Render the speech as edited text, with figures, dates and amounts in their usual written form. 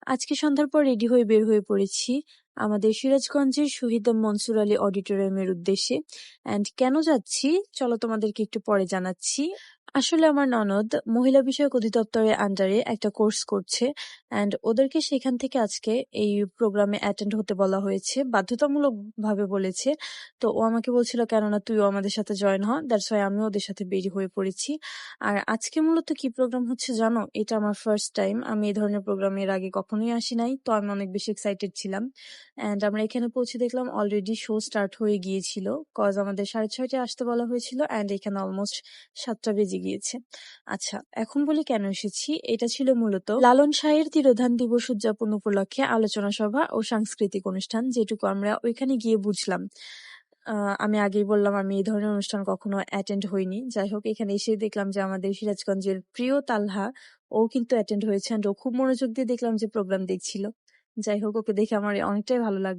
আজকে সন্ধ্যার পর রেডি হয়ে বের হয়ে পড়েছি আমাদের সিরাজগঞ্জের শহীদ মনসুর আলী অডিটোরিয়ামের উদ্দেশ্যে। অ্যান্ড কেন যাচ্ছি চলো তোমাদেরকে একটু পরে জানাচ্ছি। আসলে আমার ননদ মহিলা বিষয়ক অধিদপ্তরের আন্ডারে একটা কোর্স করছে, অ্যান্ড ওদেরকে সেখান থেকে আজকে এই প্রোগ্রামে অ্যাটেন্ড হতে বলা হয়েছে, বাধ্যতামূলক ভাবে বলেছে। তো ও আমাকে বলছিল কেননা তুইও আমাদের সাথে জয়েন হ, দ্যাটস ওয়াই আমিও ওদের সাথে বেরিয়ে হয়ে পড়েছি। আর আজকে মূলত কি প্রোগ্রাম হচ্ছে জানো? এটা আমার ফার্স্ট টাইম, আমি এই ধরনের প্রোগ্রামের আগে কখনোই আসি নাই, তো আমি অনেক বেশি এক্সাইটেড ছিলাম। অ্যান্ড আমরা এখানে পৌঁছে দেখলাম অলরেডি শো স্টার্ট হয়ে গিয়েছিল, কজ আমাদের 6:30টায় আসতে বলা হয়েছিল, অ্যান্ড এখানে অলমোস্ট 7টা বেজে গিয়েছে। আচ্ছা, এখন বলি কেন এসেছি। এটা ছিল মূলত লালন শাহের তিরোধান দিবস উদযাপন উপলক্ষে আলোচনা সভা ও সাংস্কৃতিক অনুষ্ঠান, যেটুকু আমরা ওইখানে গিয়ে বুঝলাম। আমি আগেই বললাম আমি এই ধরনের অনুষ্ঠান কখনো অ্যাটেন্ড হইনি। যাই হোক, এখানে এসে দেখলাম যে আমাদের সিরাজগঞ্জের প্রিয় তালহা, ও কিন্তু অ্যাটেন্ড হয়েছে, and ও খুব মনোযোগ দিয়ে দেখলাম যে প্রোগ্রাম দেখছিল। যাই হোক, ওকে দেখে আমার অনেকটাই ভালো লাগলো।